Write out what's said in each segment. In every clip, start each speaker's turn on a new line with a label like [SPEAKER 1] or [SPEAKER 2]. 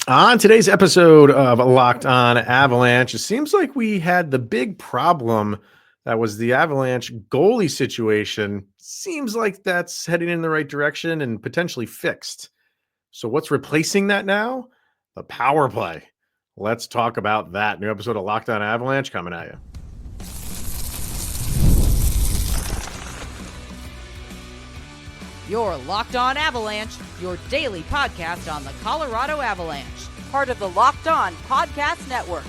[SPEAKER 1] On today's episode of Locked On Avalanche, it seems like we had the big problem that was the Avalanche goalie situation. Seems like that's heading in the right direction and potentially fixed. So, what's replacing that now? The power play. Let's talk about that. New episode of Locked On Avalanche coming at you.
[SPEAKER 2] You're Locked On Avalanche, your daily podcast on the Colorado Avalanche. Part of the Locked On Podcast Network.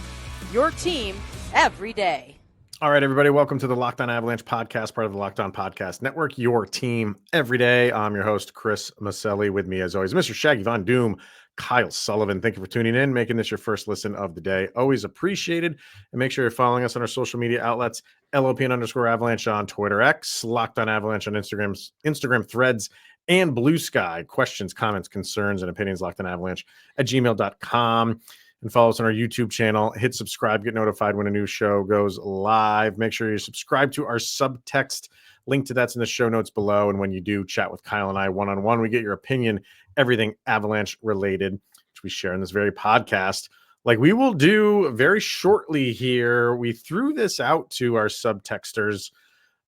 [SPEAKER 2] Your team every day.
[SPEAKER 1] All right, everybody, welcome to the Locked On Avalanche podcast, part of the Locked On Podcast Network, your team every day. I'm your host, Chris Maselli. With me, as always, Mr. Shaggy Von Doom, Kyle Sullivan. Thank you for tuning in, making this your first listen of the day. Always appreciated. And make sure you're following us on our social media outlets, LOPN_Avalanche on Twitter X, Locked On Avalanche on Instagram Threads, and Blue Sky. Questions, comments, concerns, and opinions, Locked On Avalanche at gmail.com. And follow us on our YouTube channel. Hit subscribe, get notified when a new show goes live. Make sure you subscribe to our Subtext. Link to that's in the show notes below. And when you do, chat with Kyle and I one-on-one. We get your opinion, everything Avalanche related, which we share in this very podcast. Like we will do very shortly here. We threw this out to our subtexters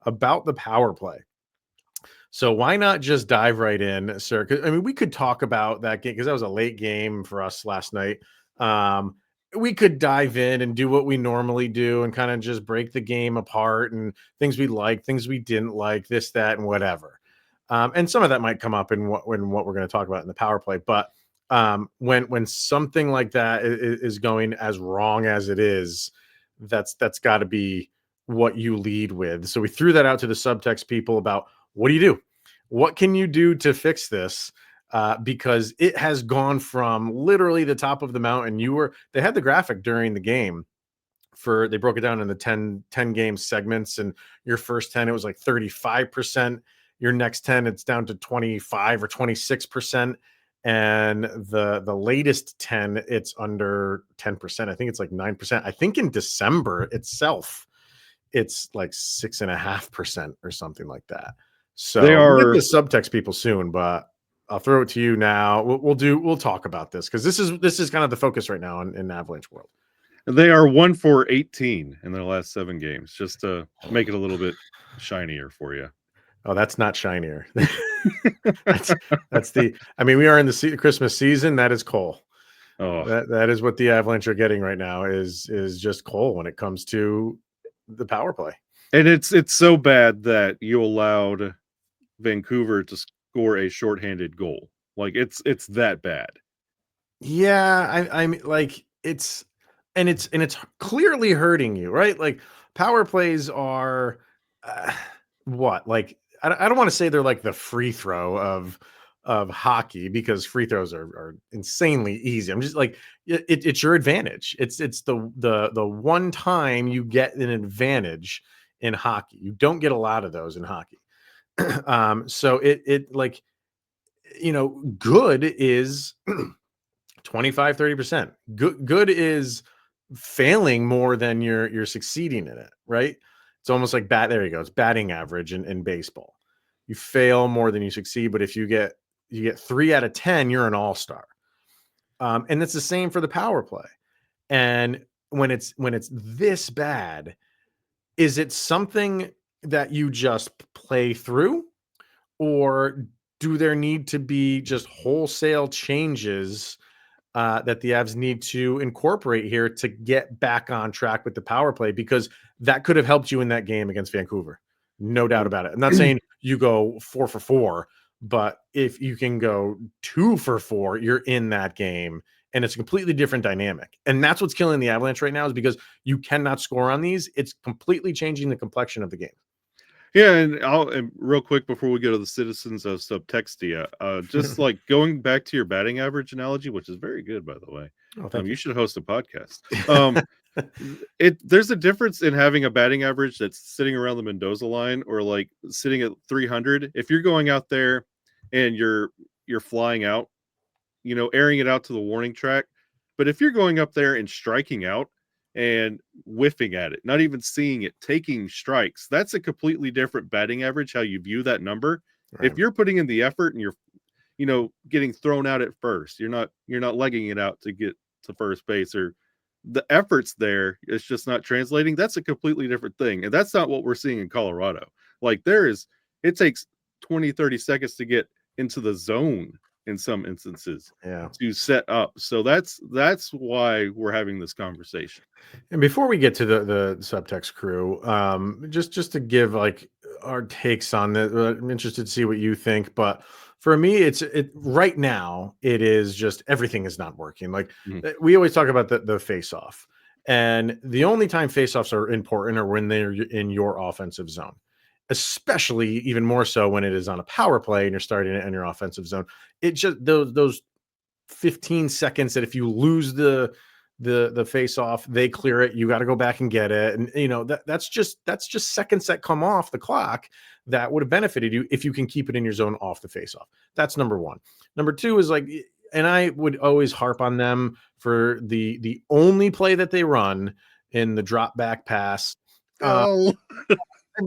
[SPEAKER 1] about the power play. So why not just dive right in, sir? I mean, we could talk about that game because that was a late game for us last night. We could dive in and do what we normally do and kind of just break the game apart and things we like, things we didn't like, this, that, and whatever. And some of that might come up in what we're going to talk about in the power play. But when something like that is going as wrong as it is, that's got to be what you lead with. So we threw that out to the subtext people about what do you do? What can you do to fix this? Because it has gone from literally the top of the mountain. They had the graphic during the game they broke it down in the 10 game segments, and your first 10, it was like 35%. Your next 10, it's down to 25 or 26%. And the latest 10, it's under 10%. I think it's like 9%. I think in December itself, it's like 6.5% or something like that. So we'll get the subtext people soon, but I'll throw it to you now. We'll talk about this because this is kind of the focus right now in Avalanche world.
[SPEAKER 3] They are 1-for-18 in their last 7 games, just to make it a little bit shinier for you.
[SPEAKER 1] Oh, that's not shinier. that's the. I mean, we are in the Christmas season. That is coal. Oh, that is what the Avalanche are getting right now. Is just coal when it comes to the power play.
[SPEAKER 3] And it's so bad that you allowed Vancouver to score a shorthanded goal. Like it's that bad.
[SPEAKER 1] Yeah, I mean, like it's clearly hurting you, right? Like power plays are what? Like I don't want to say they're like the free throw of hockey because free throws are insanely easy. I'm just like it's your advantage. It's the one time you get an advantage in hockey. You don't get a lot of those in hockey. So it like, you know, good is 25-30%. Good is failing more than you're succeeding in it, right? It's almost like there you go. It's batting average in baseball. You fail more than you succeed, but if you get 3 out of 10, you're an all-star. And it's the same for the power play. And when it's this bad, is it something that you just play through, or do there need to be just wholesale changes that the Avs need to incorporate here to get back on track with the power play? Because that could have helped you in that game against Vancouver. No doubt about it. I'm not saying you go 4 for 4, but if you can go 2 for 4, you're in that game. And it's a completely different dynamic. And that's what's killing the Avalanche right now, is because you cannot score on these. It's completely changing the complexion of the game.
[SPEAKER 3] Yeah, and real quick before we go to the citizens of Subtextia, just like going back to your batting average analogy, which is very good, by the way.
[SPEAKER 1] Oh,
[SPEAKER 3] you should host a podcast. There's a difference in having a batting average that's sitting around the Mendoza line or like sitting at 300. If you're going out there and you're flying out, you know, airing it out to the warning track. But if you're going up there and striking out and whiffing at it, not even seeing it, taking strikes, that's a completely different batting average, how you view that number. Right. If you're putting in the effort and getting thrown out at first. You're not legging it out to get to first base, or the efforts there. It's just not translating. That's a completely different thing. And that's not what we're seeing in Colorado. Like it takes 20, 30 seconds to get into the zone in some instances to set up. So that's why we're having this conversation.
[SPEAKER 1] And before we get to the Subtext crew, just to give like our takes on this, I'm interested to see what you think. But for me, it right now it is just everything is not working. Like we always talk about the face off, and the only time face offs are important are when they're in your offensive zone, especially even more so when it is on a power play and you're starting it in your offensive zone. It just those 15 seconds that if you lose the face off, they clear it, you got to go back and get it, and that's just seconds that come off the clock that would have benefited you if you can keep it in your zone off the face off. That's number one. Number two is like, and I would always harp on them for the only play that they run in the drop back pass. I've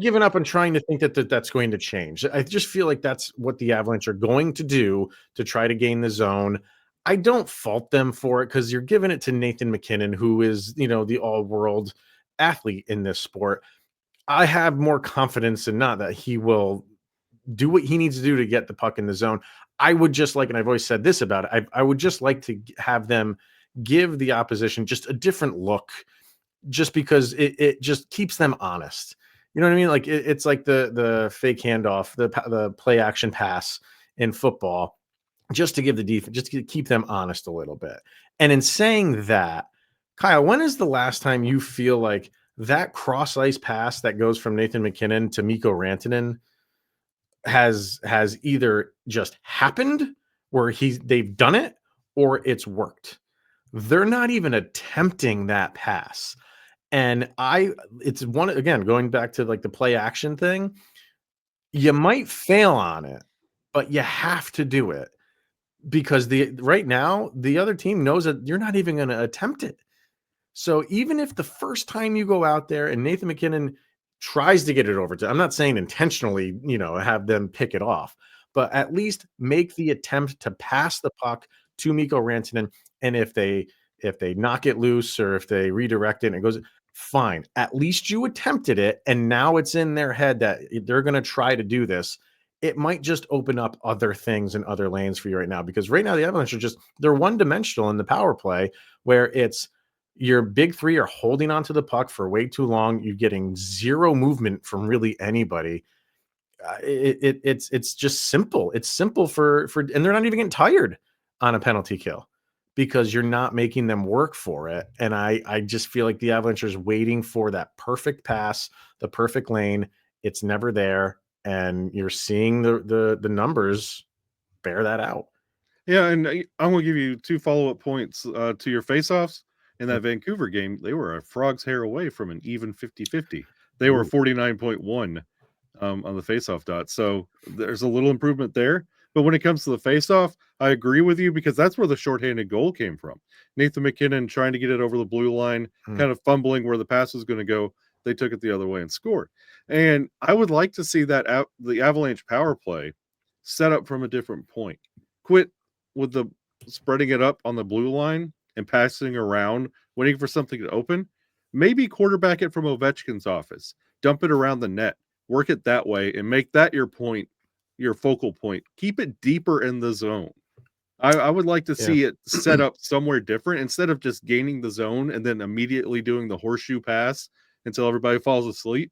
[SPEAKER 1] given up on trying to think that's going to change. I just feel like that's what the Avalanche are going to do to try to gain the zone. I don't fault them for it because you're giving it to Nathan MacKinnon, who is, the all-world athlete in this sport. I have more confidence in not that he will do what he needs to do to get the puck in the zone. I would just like, and I've always said this about it, I would just like to have them give the opposition just a different look, just because it just keeps them honest. You know what I mean? Like it's like the fake handoff, the play action pass in football, just to give the defense, just to keep them honest a little bit. And in saying that, Kyle, when is the last time you feel like that cross ice pass that goes from Nathan MacKinnon to Miko Rantanen has either just happened where they've done it or it's worked? They're not even attempting that pass. And it's one, again, going back to like the play action thing, you might fail on it, but you have to do it because right now the other team knows that you're not even going to attempt it. So even if the first time you go out there and Nathan MacKinnon tries to get it over to, I'm not saying intentionally, have them pick it off, but at least make the attempt to pass the puck to Miko Rantanen. And if they knock it loose or if they redirect it and it goes, fine. At least you attempted it. And now it's in their head that they're going to try to do this. It might just open up other things and other lanes for you right now, because right now the Avalanche they're one-dimensional in the power play, where it's your big three are holding onto the puck for way too long. You're getting zero movement from really anybody. It's just simple. It's simple for, and they're not even getting tired on a penalty kill because you're not making them work for it. And I just feel like the Avalanche is waiting for that perfect pass, the perfect lane. It's never there. And you're seeing the numbers bear that out.
[SPEAKER 3] Yeah, and I'm going to give you 2 follow-up points to your face-offs. In that Vancouver game, they were a frog's hair away from an even 50-50. They were 49.1 on the face-off dot. So there's a little improvement there. But when it comes to the face-off, I agree with you, because that's where the shorthanded goal came from. Nathan MacKinnon trying to get it over the blue line, kind of fumbling where the pass was going to go. They took it the other way and scored. And I would like to see that the Avalanche power play set up from a different point. Quit with the spreading it up on the blue line and passing around, waiting for something to open. Maybe quarterback it from Ovechkin's office, dump it around the net, work it that way, and make that your point, your focal point. Keep it deeper in the zone. I would like to see it set up somewhere different instead of just gaining the zone and then immediately doing the horseshoe pass until everybody falls asleep.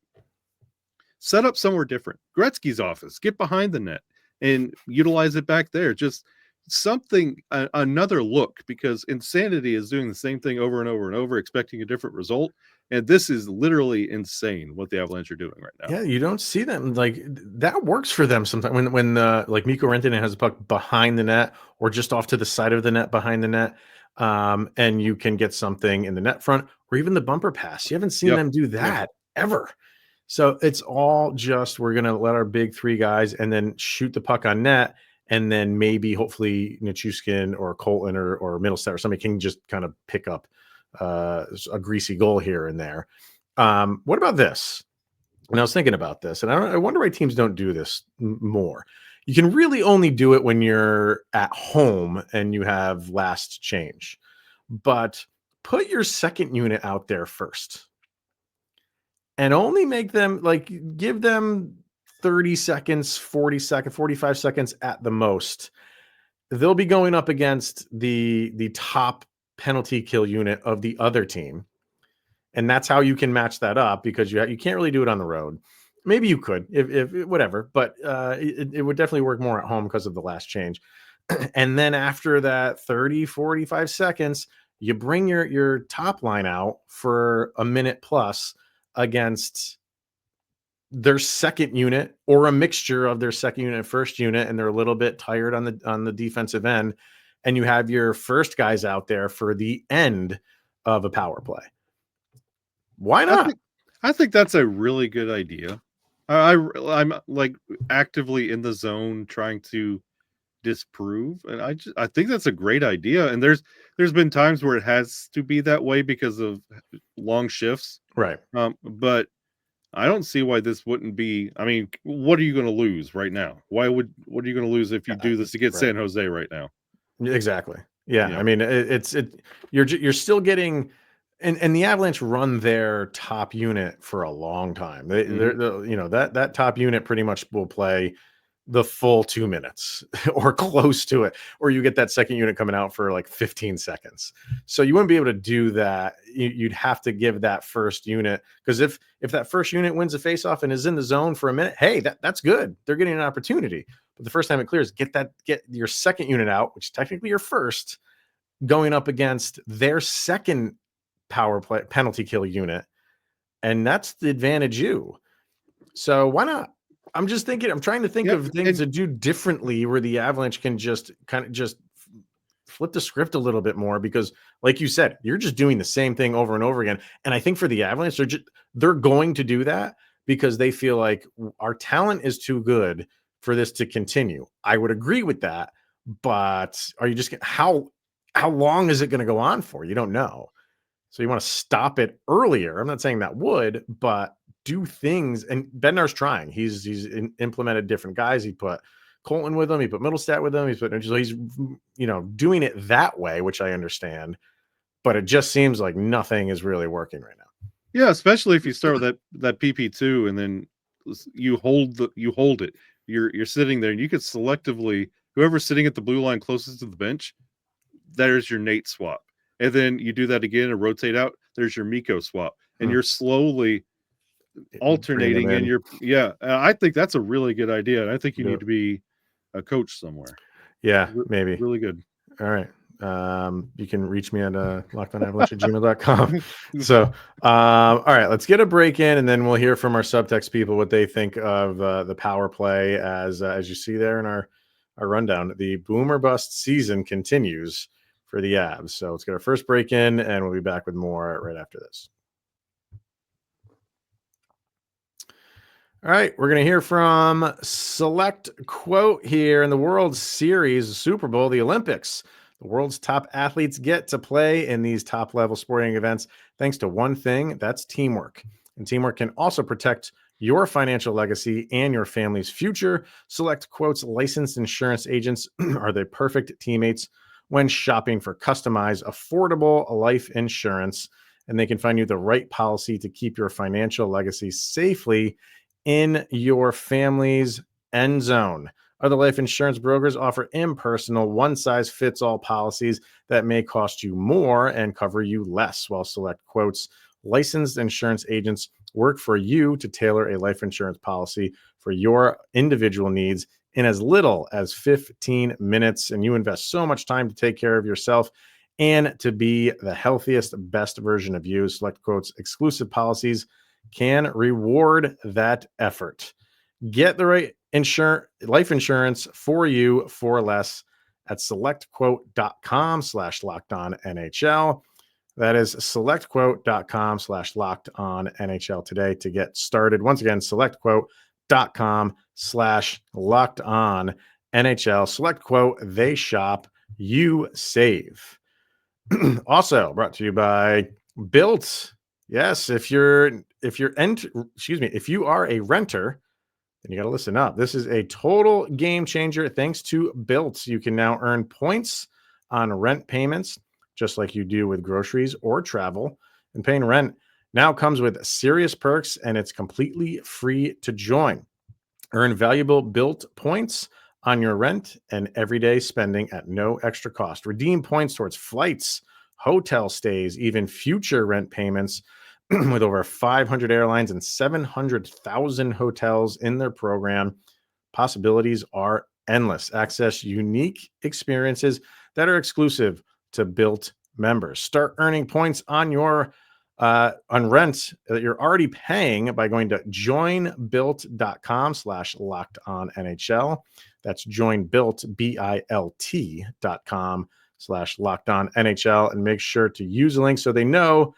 [SPEAKER 3] Set up somewhere different. Gretzky's office, get behind the net and utilize it back there. Just something, another look, because insanity is doing the same thing over and over and over, expecting a different result. And this is literally insane what the Avalanche are doing right now.
[SPEAKER 1] Yeah, you don't see them like that works for them sometimes when like Miko Rantanen has a puck behind the net or just off to the side of the net behind the net, and you can get something in the net front or even the bumper pass. You haven't seen them do that ever. So it's all just, we're going to let our big three guys and then shoot the puck on net. And then maybe hopefully Nichushkin or Colton or Middlestat or somebody can just kind of pick up a greasy goal here and there. What about this? And I was thinking about this, and I wonder why teams don't do this more. You can really only do it when you're at home and you have last change. But put your second unit out there first and only make them give them 30 seconds, 40 seconds, 45 seconds at the most. They'll be going up against the top penalty kill unit of the other team. And that's how you can match that up, because you can't really do it on the road. Maybe you could if whatever, but it would definitely work more at home because of the last change. And then after that 30, 45 seconds, you bring your top line out for a minute plus against their second unit, or a mixture of their second unit and first unit, and they're a little bit tired on the defensive end, and you have your first guys out there for the end of a power play. Why not?
[SPEAKER 3] I think that's a really good idea. I'm like actively in the zone trying to disprove, and I think that's a great idea. And there's been times where it has to be that way because of long shifts,
[SPEAKER 1] Right.
[SPEAKER 3] But I don't see why this wouldn't be. I mean, what are you going to lose right now? What are you going to lose if you do this against San Jose right now?
[SPEAKER 1] Exactly. Yeah. I mean, you're still getting, and the Avalanche run their top unit for a long time. They're that top unit pretty much will play the full 2 minutes or close to it, or you get that second unit coming out for like 15 seconds. So you wouldn't be able to do that. You'd have to give that first unit, because if that first unit wins a faceoff and is in the zone for a minute, hey, that's good. They're getting an opportunity. But the first time it clears, get your second unit out, which is technically your first, going up against their second power play penalty kill unit, and that's the advantage you. So why not? I'm trying to think of things to do differently where the Avalanche can just flip the script a little bit more, because like you said, you're just doing the same thing over and over again. And I think for the Avalanche, they're going to do that because they feel like our talent is too good for this to continue. I would agree with that, but are you just how long is it going to go on for? You don't know. So you want to stop it earlier. I'm not saying that would, but do things. And Bednar's trying. He's implemented different guys. He put Colton with him. He put Middlestat with him. He's doing it that way, which I understand. But it just seems like nothing is really working right now.
[SPEAKER 3] Yeah, especially if you start with that PP2 and then you hold it. You're sitting there and you could selectively, whoever's sitting at the blue line closest to the bench, there's your Nate swap. And then you do that again and rotate out, there's your Miko swap. And you're slowly alternating in I think that's a really good idea. And I think you need to be a coach somewhere.
[SPEAKER 1] Yeah, maybe.
[SPEAKER 3] Really good.
[SPEAKER 1] All right. You can reach me at lockedonavalanche@gmail.com. So, all right, let's get a break in, and then we'll hear from our Subtext people what they think of the power play as you see there in our rundown. The boom or bust season continues for the Avs. So let's get our first break in, and we'll be back with more right after this. All right, we're going to hear from Select Quote here in the World Series, the Super Bowl, the Olympics. The world's top athletes get to play in these top-level sporting events thanks to one thing, that's teamwork. And teamwork can also protect your financial legacy and your family's future. Select Quote's licensed insurance agents are the perfect teammates when shopping for customized, affordable life insurance, and they can find you the right policy to keep your financial legacy safely in your family's end zone. Other life insurance brokers offer impersonal, one-size-fits-all policies that may cost you more and cover you less, while Select Quote's licensed insurance agents work for you to tailor a life insurance policy for your individual needs in as little as 15 minutes. And you invest so much time to take care of yourself and to be the healthiest, best version of you. Select Quote's exclusive policies can reward that effort. Get the right life insurance for you for less at selectquote.com/lockedonnhl. That is selectquote.com/lockedonnhl today to get started. Once again, selectquote.com/lockedonnhl. Select Quote, they shop, you save. Also brought to you by Built. Yes, if you are a renter then you got to listen up. This is a total game changer. Thanks to Built, you can now earn points on rent payments, just like you do with groceries or travel. And paying rent now comes with serious perks, and it's completely free to join. Earn valuable Built points on your rent and everyday spending at no extra cost. Redeem points towards flights, hotel stays, even future rent payments with over 500 airlines and 700,000 hotels in their program. Possibilities are endless. Access unique experiences that are exclusive to Built members. Start earning points on your on rent that you're already paying by going to joinbuilt.com/lockedonnhl. That's joinbuilt, BILT.com/lockedonnhl, and make sure to use the link so they know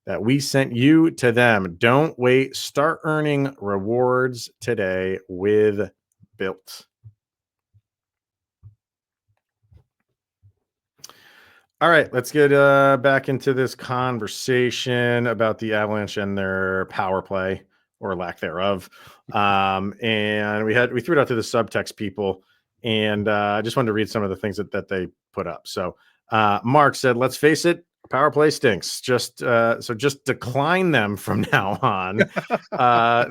[SPEAKER 1] that we sent you to them. Don't wait. Start earning rewards today with Built. All right, let's get back into this conversation about the Avalanche and their power play or lack thereof. And we threw it out to the subtext people, and I just wanted to read some of the things that they put up. So Mark said, "Let's face it, power play stinks. Just decline them from now on.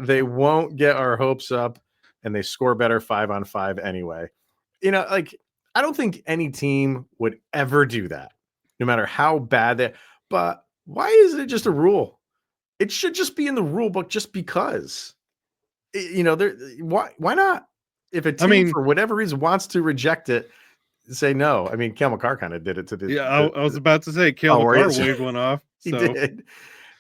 [SPEAKER 1] They won't get our hopes up, and they score better 5-on-5 anyway." Like, I don't think any team would ever do that, no matter how bad they. But why isn't it just a rule? It should just be in the rule book, just because. Why not? If a team for whatever reason wants to reject it, say no. I mean, Cale Makar kind of did it to the.
[SPEAKER 3] Yeah, I was about to say Cale Makar waved one off.
[SPEAKER 1] He did.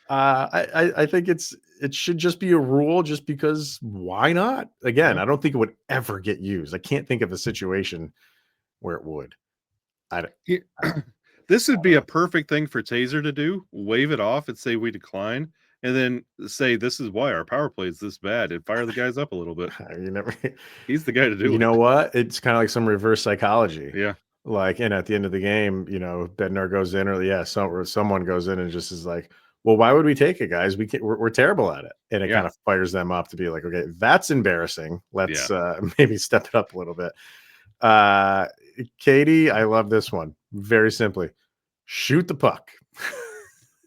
[SPEAKER 1] I think it should just be a rule, just because. Why not? Again, I don't think it would ever get used. I can't think of a situation where it would.
[SPEAKER 3] This would be a perfect thing for Taser to do. Wave it off and say we decline, and then say this is why our power play is this bad, and fire the guys up a little bit. He's the guy to do it.
[SPEAKER 1] You know what? It's kind of like some reverse psychology.
[SPEAKER 3] Yeah.
[SPEAKER 1] Like, and at the end of the game, Bednar goes in, or someone goes in and just is like, well, why would we take it, guys? We're terrible at it. And it kind of fires them up to be like, okay, that's embarrassing. Let's maybe step it up a little bit. Katie, I love this one. Very simply, shoot the puck.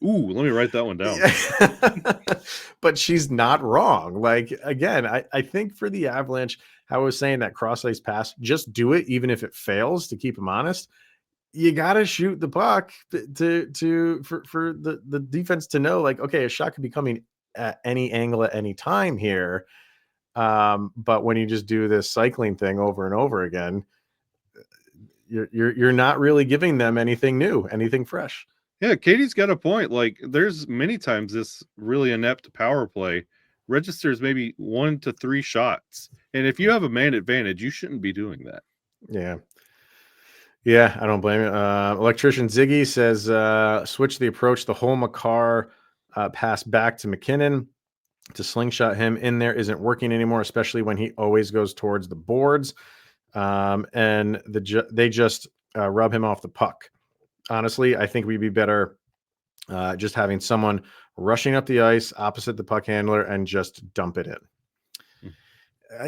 [SPEAKER 3] Ooh, let me write that one down.
[SPEAKER 1] But she's not wrong. Like, again, I think for the Avalanche, how I was saying that cross-ice pass, just do it, even if it fails, to keep them honest. You got to shoot the puck for the defense to know, like, okay, a shot could be coming at any angle at any time here. But when you just do this cycling thing over and over again, you're not really giving them anything new, anything fresh.
[SPEAKER 3] Yeah, Katie's got a point. Like, there's many times this really inept power play registers maybe 1 to 3 shots, and if you have a man advantage, you shouldn't be doing that.
[SPEAKER 1] Yeah, I don't blame you. Electrician Ziggy says, switch the approach. The whole Makar pass back to MacKinnon to slingshot him in there isn't working anymore, especially when he always goes towards the boards. And they just rub him off the puck. Honestly, I think we'd be better just having someone rushing up the ice opposite the puck handler and just dump it in.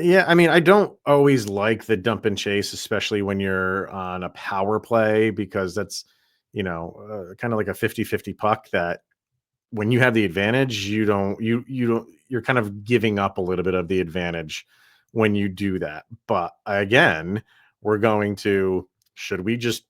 [SPEAKER 1] Yeah, I mean, I don't always like the dump and chase, especially when you're on a power play, because that's, kind of like a 50-50 puck that when you have the advantage, you're kind of giving up a little bit of the advantage when you do that. But again, should we just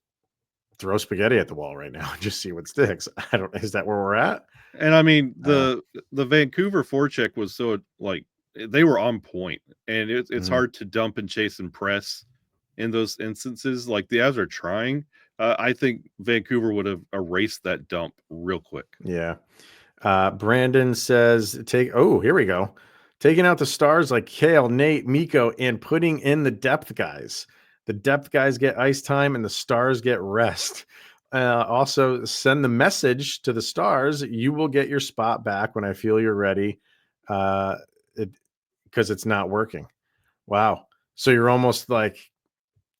[SPEAKER 1] throw spaghetti at the wall right now and just see what sticks? Is that where we're at?
[SPEAKER 3] And I mean, the Vancouver forecheck was so, like, they were on point, and it's hard to dump and chase and press in those instances. Like, the Avs are trying. I think Vancouver would have erased that dump real quick.
[SPEAKER 1] Yeah. Brandon says, here we go. Taking out the stars like Cale, Nate, Miko, and putting in the depth guys. The depth guys get ice time and the stars get rest. Also, send the message to the stars. You will get your spot back when I feel you're ready. Because it's not working. Wow. So you're almost like,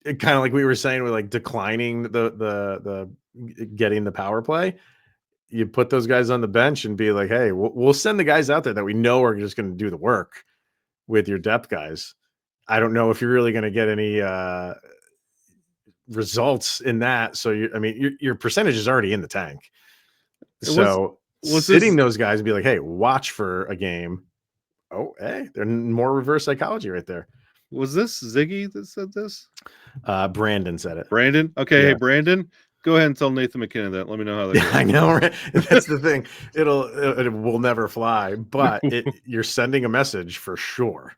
[SPEAKER 1] kind of like we were saying, with like declining the getting the power play. You put those guys on the bench and be like, hey, we'll send the guys out there that we know are just going to do the work. with your depth guys. I don't know if you're really going to get any results in that. So your percentage is already in the tank. So sitting those guys and be like, hey, watch for a game. Oh, hey, they're more reverse psychology right there.
[SPEAKER 3] Was this Ziggy that said this?
[SPEAKER 1] Brandon said it.
[SPEAKER 3] Brandon? Okay, yeah. Hey, Brandon, go ahead and tell Nathan MacKinnon that. Let me know how that goes.
[SPEAKER 1] I know, right? That's the thing. It will never fly, but you're sending a message for sure.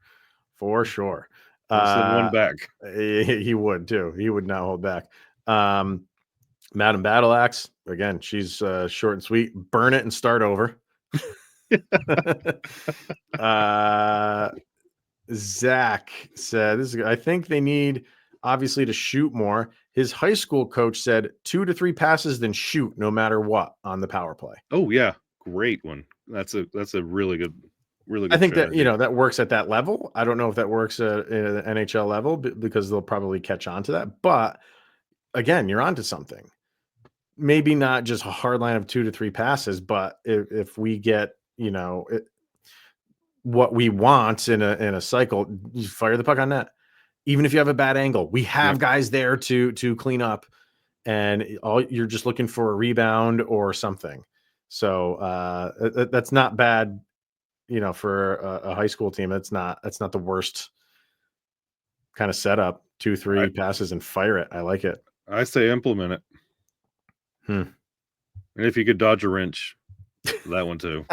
[SPEAKER 1] For sure.
[SPEAKER 3] Send one back.
[SPEAKER 1] He would too. He would not hold back. Madam Battle Axe, again, she's short and sweet. Burn it and start over. Zach said, I think they need obviously to shoot more. His high school coach said 2 to 3 passes, then shoot no matter what on the power play.
[SPEAKER 3] Oh yeah, great one. That's a really good
[SPEAKER 1] I think strategy. That that works at that level. I don't know if that works at an NHL level because they'll probably catch on to that. But again, you're onto something. Maybe not just a hard line of 2 to 3 passes, but if we get what we want in a cycle, you fire the puck on net. Even if you have a bad angle, we have guys there to clean up, and you're just looking for a rebound or something. So that's not bad, for a high school team. That's not the worst kind of setup. 2-3 passes and fire it. I like it.
[SPEAKER 3] I say implement it. And if you could dodge a wrench, that one too.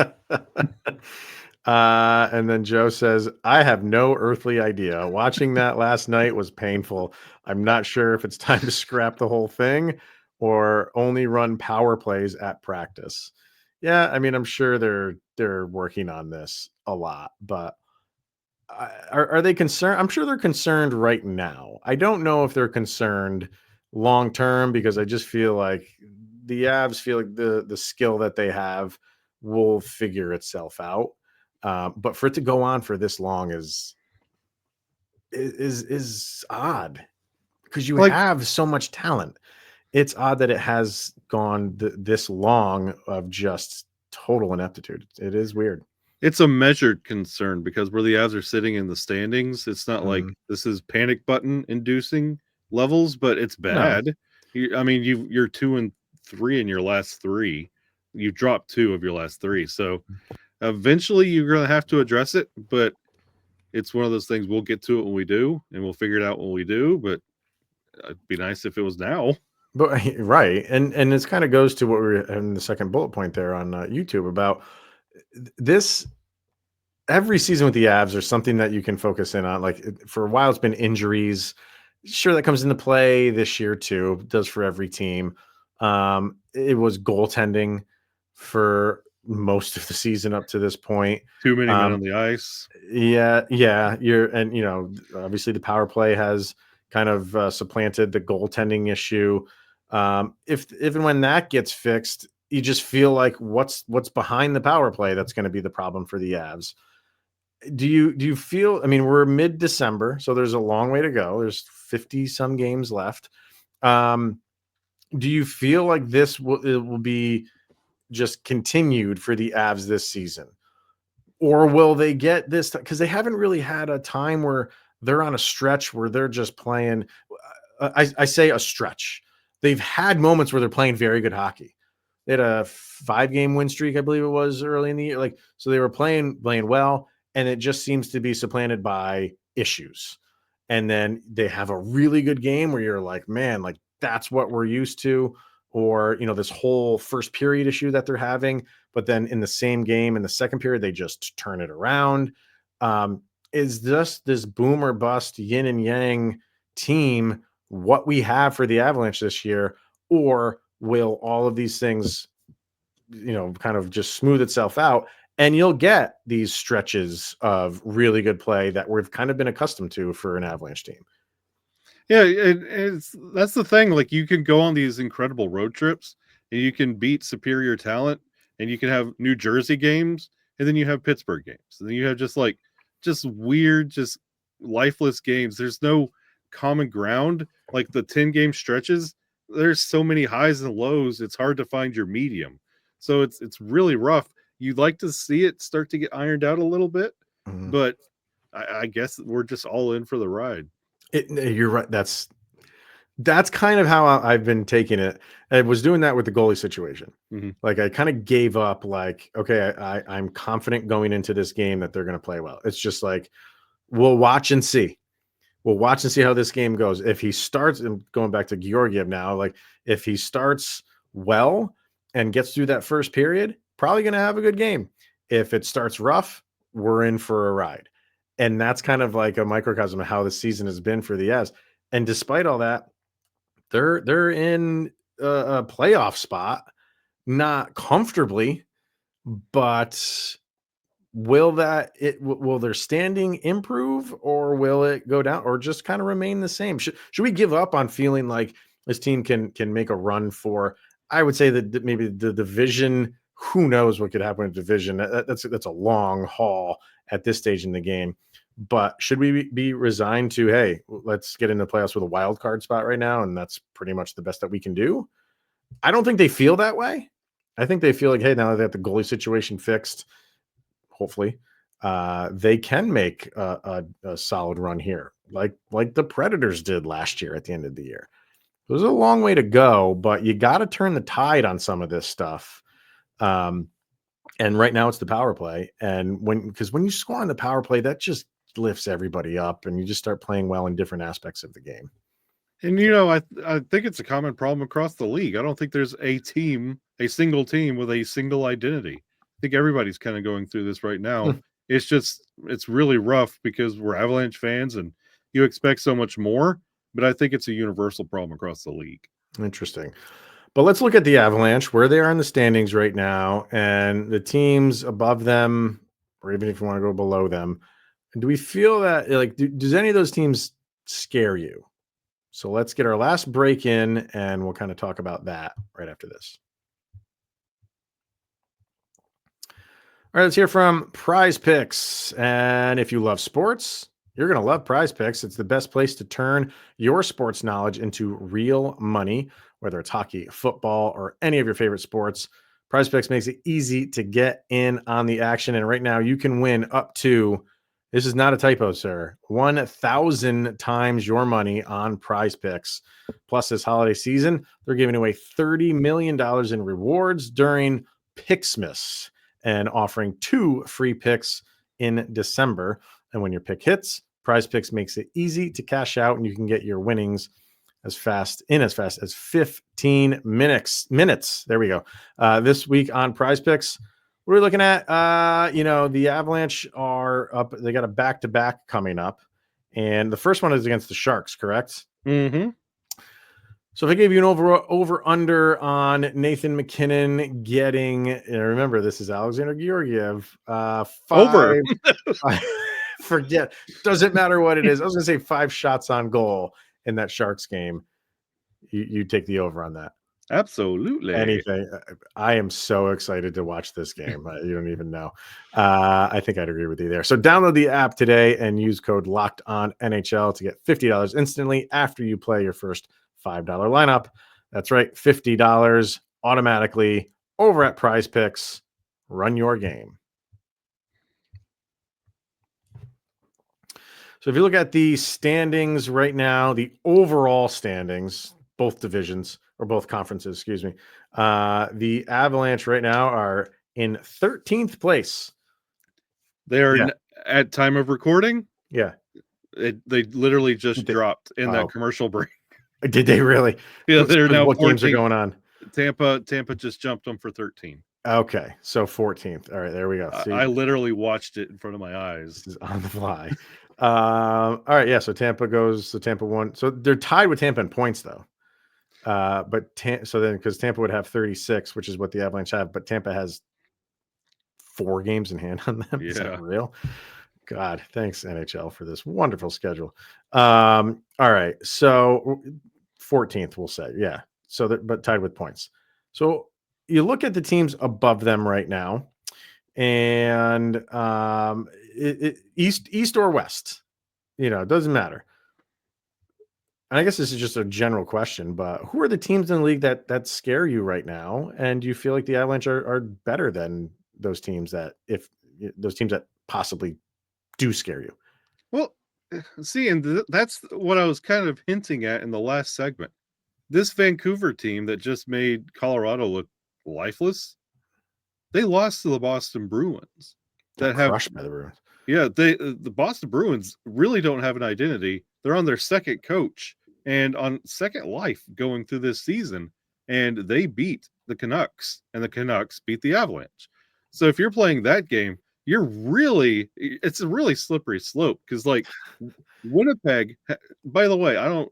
[SPEAKER 1] And then Joe says, I have no earthly idea. Watching that last night was painful. I'm not sure if it's time to scrap the whole thing or only run power plays at practice. Yeah, I mean, I'm sure they're working on this a lot, but are they concerned? I'm sure they're concerned right now. I don't know if they're concerned long term, because I just feel like the Avs feel like the skill that they have will figure itself out. But for it to go on for this long is odd, because you have so much talent. It's odd that it has gone this long of just total ineptitude. It is weird.
[SPEAKER 3] It's a measured concern, because where the Avs are sitting in the standings, it's not like this is panic button inducing levels, but it's bad. No. You're 2-3 in your last 3. You've dropped 2 of your last 3. So eventually you're going to have to address it, but it's one of those things. We'll get to it when we do, and we'll figure it out when we do, but it'd be nice if it was now.
[SPEAKER 1] But right. And this kind of goes to what we were in the second bullet point there on YouTube about this. Every season with the Avs, there's something that you can focus in on. Like, for a while, it's been injuries. Sure, that comes into play this year too. It does for every team. It was goaltending for most of the season up to this point.
[SPEAKER 3] Too many men on the ice.
[SPEAKER 1] Yeah. Obviously the power play has kind of supplanted the goaltending issue. If and when that gets fixed, you just feel like what's behind the power play that's going to be the problem for the Avs. Do you feel? I mean, we're mid-December, so there's a long way to go. There's 50 some games left. Do you feel like it will be just continued for the Avs this season, or will they get this? Because they haven't really had a time where they're on a stretch where they're just playing. I say a stretch. They've had moments where they're playing very good hockey. They had a 5-game win streak, I believe it was, early in the year. So they were playing well, and it just seems to be supplanted by issues. And then they have a really good game where you're like, man, like that's what we're used to. Or, this whole first period issue that they're having, but then in the same game, in the second period, they just turn it around. Is this boom or bust yin and yang team what we have for the Avalanche this year? Or will all of these things, kind of just smooth itself out, and you'll get these stretches of really good play that we've kind of been accustomed to for an Avalanche team?
[SPEAKER 3] Yeah, that's the thing. Like, you can go on these incredible road trips, and you can beat superior talent, and you can have New Jersey games, and then you have Pittsburgh games, and then you have just weird, just lifeless games. There's no common ground. Like the 10-game stretches, there's so many highs and lows. It's hard to find your medium. So it's really rough. You'd like to see it start to get ironed out a little bit, but I guess we're just all in for the ride.
[SPEAKER 1] You're right. That's kind of how I've been taking it. I was doing that with the goalie situation.
[SPEAKER 3] Mm-hmm.
[SPEAKER 1] Like I kind of gave up. Like, okay, I'm confident going into this game that they're going to play well. It's just like we'll watch and see. We'll watch and see how this game goes. If he starts, and going back to Georgiev now, like if he starts well and gets through that first period, probably going to have a good game. If it starts rough, we're in for a ride. And that's kind of like a microcosm of how the season has been for the Avs. And despite all that, they're in a playoff spot, not comfortably, but will their standing improve, or will it go down, or just kind of remain the same? Should we give up on feeling like this team can make a run for, I would say that maybe the division? Who knows what could happen in the division? That's a long haul at this stage in the game. But should we be resigned to, hey, let's get into the playoffs with a wild card spot right now, and that's pretty much the best that we can do? I don't think they feel that way. I think they feel like, hey, now that they have the goalie situation fixed, hopefully, they can make a solid run here, like the Predators did last year at the end of the year. There's a long way to go, but you got to turn the tide on some of this stuff. And right now it's the power play. And because when you score on the power play, that just lifts everybody up, and you just start playing well in different aspects of the game.
[SPEAKER 3] And I think it's a common problem across the league. I don't think there's a single team with a single identity. I think everybody's kind of going through this right now. It's really rough because we're Avalanche fans and you expect so much more, but I think it's a universal problem across the league.
[SPEAKER 1] Interesting. But let's look at the Avalanche, where they are in the standings right now, and the teams above them, or even if you want to go below them. Do we feel that, like, does any of those teams scare you? So let's get our last break in, and we'll kind of talk about that right after this. All right, let's hear from Prize Picks. And if you love sports, you're going to love Prize Picks. It's the best place to turn your sports knowledge into real money, whether it's hockey, football, or any of your favorite sports. Prize Picks makes it easy to get in on the action. And right now you can win up to, this is not a typo, sir, 1,000 times your money on Prize Picks. Plus, this holiday season, they're giving away $30 million in rewards during Picksmas, and offering 2 free picks in December. And when your pick hits, Prize Picks makes it easy to cash out, and you can get your winnings as fast as 15 minutes. There we go. This week on Prize Picks, we're looking at, the Avalanche are up. They got a back-to-back coming up, and the first one is against the Sharks, correct?
[SPEAKER 3] Mm-hmm.
[SPEAKER 1] So if I gave you an over-under on Nathan MacKinnon getting, remember, this is Alexander Georgiev, 5.
[SPEAKER 3] Over.
[SPEAKER 1] Forget. Doesn't matter what it is. I was going to say 5 shots on goal in that Sharks game. You take the over on that.
[SPEAKER 3] Absolutely.
[SPEAKER 1] Anything. I am so excited to watch this game. You don't even know. I think I'd agree with you there. So download the app today and use code LOCKEDONNHL to get $50 instantly after you play your first $5 lineup. That's right, $50 automatically over at Prize Picks. Run your game. So if you look at the standings right now, the overall standings, both divisions or both conferences, excuse me, the Avalanche right now are in 13th place.
[SPEAKER 3] They are at time of recording.
[SPEAKER 1] Yeah.
[SPEAKER 3] They literally just dropped in that commercial break.
[SPEAKER 1] Did they really?
[SPEAKER 3] Yeah, they're now
[SPEAKER 1] what
[SPEAKER 3] 14.
[SPEAKER 1] Games are going on?
[SPEAKER 3] Tampa just jumped them for 13.
[SPEAKER 1] Okay, so 14th. All right, there we go.
[SPEAKER 3] See, I literally watched it in front of my eyes.
[SPEAKER 1] This is on the fly. All right, yeah. So Tampa won. So they're tied with Tampa in points, though. So then, because Tampa would have 36, which is what the Avalanche have, but Tampa has 4 games in hand on them. Yeah. Is that real? God, thanks NHL for this wonderful schedule. All right, so 14th, we'll say, yeah. So, but tied with points. So you look at the teams above them right now, and east or west, it doesn't matter. And I guess this is just a general question, but who are the teams in the league that scare you right now? And do you feel like the Avalanche are better than those teams that possibly do scare you?
[SPEAKER 3] Well, see, and that's what I was kind of hinting at in the last segment. This Vancouver team that just made Colorado look lifeless, they lost to the Boston Bruins.
[SPEAKER 1] Got
[SPEAKER 3] That have
[SPEAKER 1] crushed by the Bruins.
[SPEAKER 3] Yeah, the Boston Bruins really don't have an identity. They're on their second coach and on second life going through this season, and they beat the Canucks, and the Canucks beat the Avalanche. So if you're playing that game, it's a really slippery slope because like Winnipeg. By the way,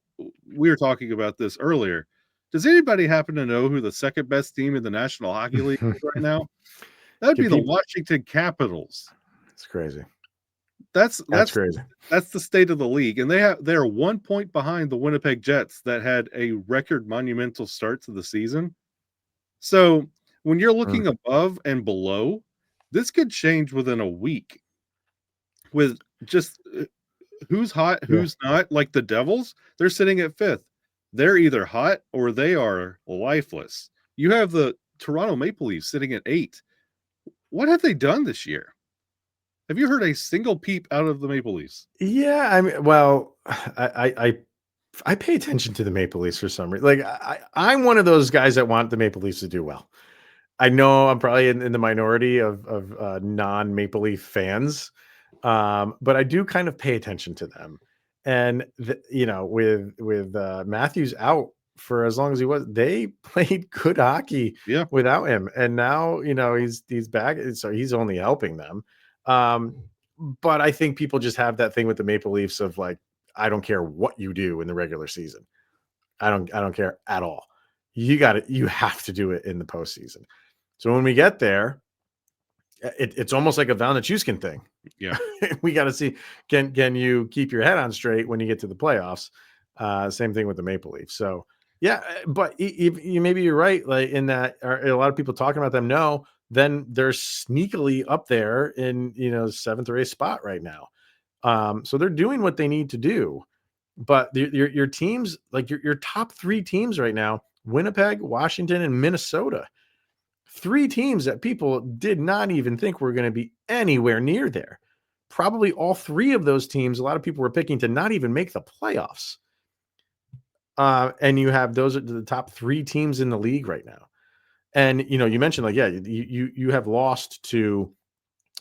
[SPEAKER 3] we were talking about this earlier. Does anybody happen to know who the second best team in the National Hockey League is right now? That'd be the Washington Capitals.
[SPEAKER 1] It's crazy.
[SPEAKER 3] That's
[SPEAKER 1] crazy.
[SPEAKER 3] That's the state of the league, and they're 1 point behind the Winnipeg Jets that had a record monumental start to the season. So when you're looking above and below, this could change within a week. With just who's hot, who's not. Like the Devils, they're sitting at 5th. They're either hot or they are lifeless. You have the Toronto Maple Leafs sitting at 8. What have they done this year? Have you heard a single peep out of the Maple Leafs?
[SPEAKER 1] Yeah, I mean, well, I pay attention to the Maple Leafs for some reason. Like I'm one of those guys that want the Maple Leafs to do well. I know I'm probably in the minority of non-Maple Leaf fans, but I do kind of pay attention to them. And with Matthews out for as long as he was, they played good hockey without him. And now he's back, so he's only helping them. But I think people just have that thing with the Maple Leafs of like, I don't care what you do in the regular season. I don't care at all. You have to do it in the postseason. So when we get there, it's almost like a Valnichuskin thing.
[SPEAKER 3] Yeah.
[SPEAKER 1] We got to see, can you keep your head on straight when you get to the playoffs? Same thing with the Maple Leafs. So yeah, but maybe you're right. Like in that, are a lot of people talking about them? No, then they're sneakily up there in 7th or 8th spot right now. So they're doing what they need to do. But your teams, like your top 3 teams right now, Winnipeg, Washington, and Minnesota. 3 teams that people did not even think were going to be anywhere near there. Probably all 3 of those teams, a lot of people were picking to not even make the playoffs. And you have those are the top 3 teams in the league right now. And you mentioned like, yeah, you have lost to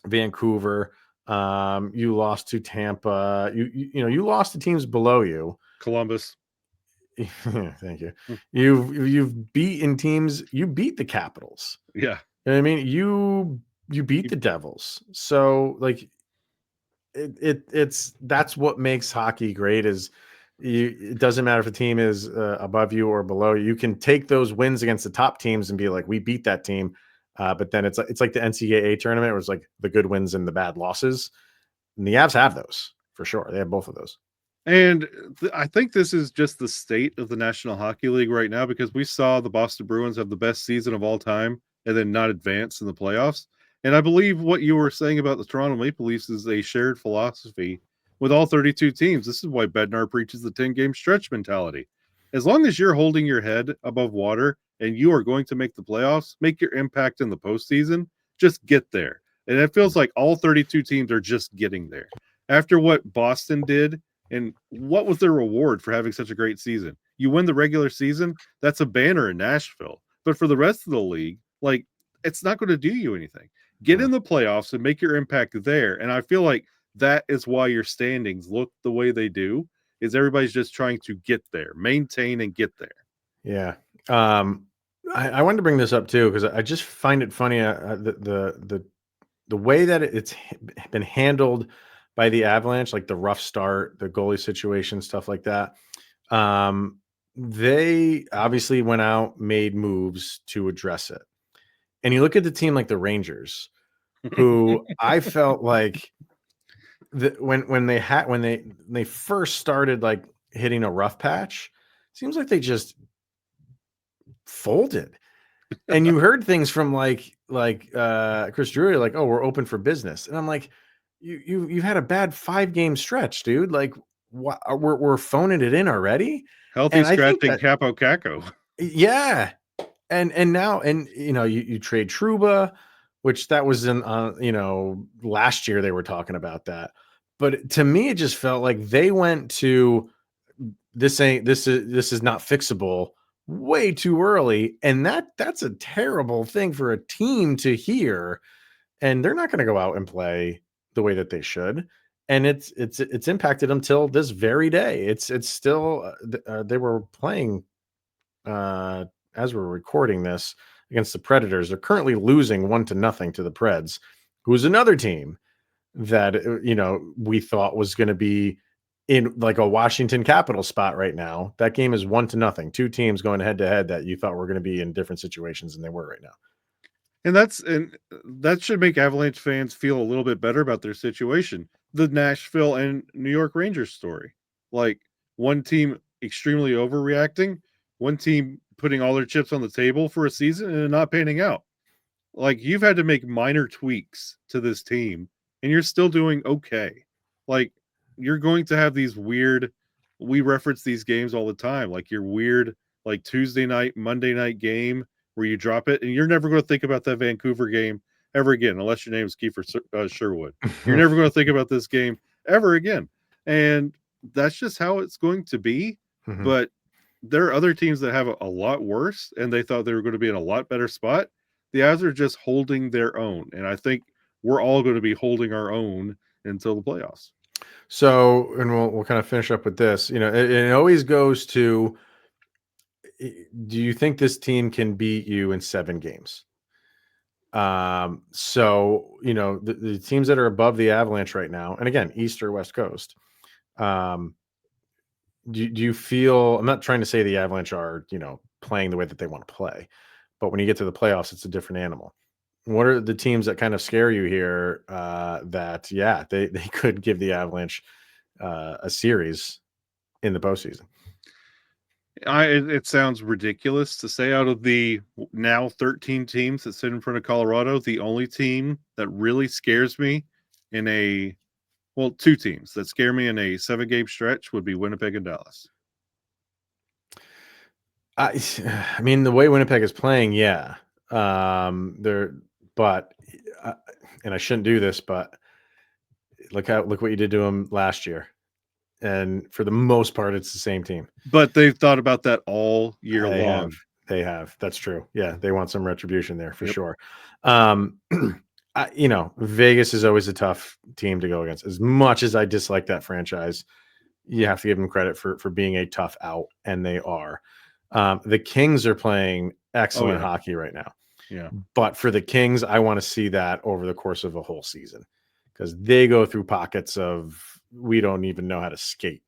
[SPEAKER 1] Vancouver. You lost to Tampa. You lost to teams below you.
[SPEAKER 3] Columbus.
[SPEAKER 1] Thank you. You've beaten teams. You beat the Capitals.
[SPEAKER 3] Yeah.
[SPEAKER 1] You know what I mean? You beat the Devils. So like it's that's what makes hockey great is it doesn't matter if a team is above you or below you. You can take those wins against the top teams and be like, we beat that team. But then it's like the NCAA tournament where it's like the good wins and the bad losses. And the Avs have those for sure. They have both of those.
[SPEAKER 3] And I think this is just the state of the National Hockey League right now because we saw the Boston Bruins have the best season of all time and then not advance in the playoffs. And I believe what you were saying about the Toronto Maple Leafs is a shared philosophy with all 32 teams. This is why Bednar preaches the 10-game stretch mentality. As long as you're holding your head above water and you are going to make the playoffs, make your impact in the postseason, just get there. And it feels like all 32 teams are just getting there. After what Boston did, and what was their reward for having such a great season? You win the regular season, that's a banner in Nashville. But for the rest of the league, like, it's not going to do you anything. Get in the playoffs and make your impact there. And I feel like that is why your standings look the way they do, is everybody's just trying to get there, maintain and get there.
[SPEAKER 1] Yeah. I wanted to bring this up too, because I just find it funny, the way that it's been handled by the Avalanche, like the rough start, the goalie situation, stuff like that. They obviously went out, made moves to address it. And you look at the team like the Rangers, who I felt like when they first started like hitting a rough patch, seems like they just folded. And you heard things from like Chris Drury, like, oh, we're open for business. And I'm like, you've had a bad 5-game stretch, dude. Like, what, we're phoning it in already.
[SPEAKER 3] Healthy
[SPEAKER 1] and
[SPEAKER 3] scratching Capo Caco.
[SPEAKER 1] Yeah. And now, you trade Trouba, which that was in, last year they were talking about that. But to me, it just felt like they went to this is not fixable way too early, and that's a terrible thing for a team to hear. And they're not going to go out and play the way that they should, and it's impacted them till this very day. It's still they were playing as we're recording this against the Predators. They're currently losing 1-0 to the Preds, who's another team that we thought was going to be in like a Washington Capital spot right now. That game is 1-0. Two teams going head to head that you thought were going to be in different situations than they were right now.
[SPEAKER 3] And that should make Avalanche fans feel a little bit better about their situation. The Nashville and New York Rangers story. Like one team extremely overreacting, one team putting all their chips on the table for a season and not panning out. Like you've had to make minor tweaks to this team and you're still doing okay. Like you're going to have these weird, we reference these games all the time, like your weird, like Tuesday night, Monday night game where you drop it and you're never going to think about that Vancouver game ever again, unless your name is Kiefer Sherwood. You're never going to think about this game ever again. And that's just how it's going to be.
[SPEAKER 1] Mm-hmm.
[SPEAKER 3] But there are other teams that have a lot worse and they thought they were going to be in a lot better spot. The Avs are just holding their own. And I think we're all going to be holding our own until the playoffs.
[SPEAKER 1] So, and we'll kind of finish up with this. It always goes to, do you think this team can beat you in 7 games? So, the teams that are above the Avalanche right now, and again, East or West Coast, do you feel, I'm not trying to say the Avalanche are, playing the way that they want to play, but when you get to the playoffs, it's a different animal. What are the teams that kind of scare you here that, they could give the Avalanche a series in the postseason?
[SPEAKER 3] It sounds ridiculous to say out of the now 13 teams that sit in front of Colorado, the only team that really scares me two teams that scare me in a 7-game stretch would be Winnipeg and Dallas.
[SPEAKER 1] I mean, the way Winnipeg is playing, and I shouldn't do this, but look what you did to them last year. And for the most part, it's the same team.
[SPEAKER 3] But they've thought about that all year long.
[SPEAKER 1] They have. That's true. Yeah, they want some retribution there for sure. Vegas is always a tough team to go against. As much as I dislike that franchise, you have to give them credit for being a tough out, and they are. The Kings are playing excellent hockey right now.
[SPEAKER 3] Yeah.
[SPEAKER 1] But for the Kings, I want to see that over the course of a whole season because they go through pockets of we don't even know how to skate.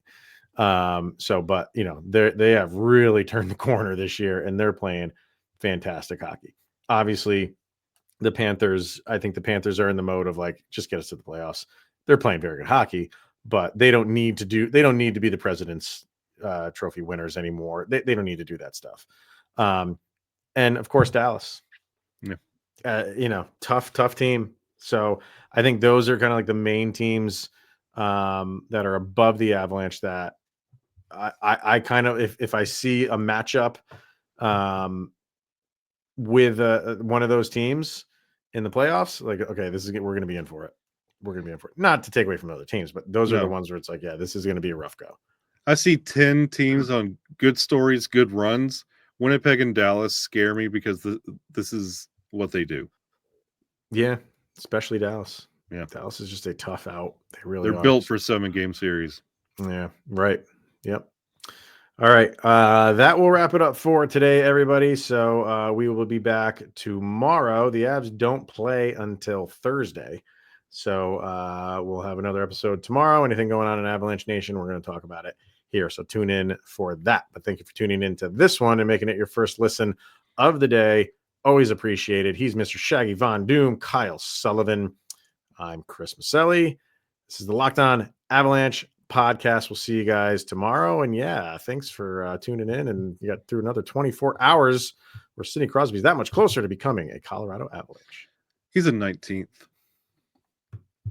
[SPEAKER 1] But they have really turned the corner this year and they're playing fantastic hockey. Obviously, the Panthers, I think the Panthers are in the mode of like, just get us to the playoffs. They're playing very good hockey, but they don't need to be the President's Trophy winners anymore. They don't need to do that stuff. And of course, Dallas.
[SPEAKER 3] Yeah.
[SPEAKER 1] Tough team. So I think those are kind of like the main teams that are above the Avalanche that I kind of, if I see a matchup with one of those teams in the playoffs, like, okay, we're going to be in for it. We're going to be in for it. Not to take away from other teams, but those are the ones where it's like, this is going to be a rough go.
[SPEAKER 3] I see 10 teams on good stories, good runs. Winnipeg and Dallas scare me because this is what they do.
[SPEAKER 1] Yeah, especially Dallas.
[SPEAKER 3] Yeah,
[SPEAKER 1] Dallas is just a tough out. They're
[SPEAKER 3] built for 7-game series.
[SPEAKER 1] Yeah, right. Yep. All right. That will wrap it up for today, everybody. So we will be back tomorrow. The Avs don't play until Thursday. So we'll have another episode tomorrow. Anything going on in Avalanche Nation, we're going to talk about it here. So tune in for that. But thank you for tuning into this one and making it your first listen of the day. Always appreciated. He's Mr. Shaggy Von Doom, Kyle Sullivan. I'm Chris Maselli. This is the Locked On Avalanche podcast. We'll see you guys tomorrow. And thanks for tuning in. And you got through another 24 hours where Sidney Crosby's that much closer to becoming a Colorado Avalanche.
[SPEAKER 3] He's a 19th.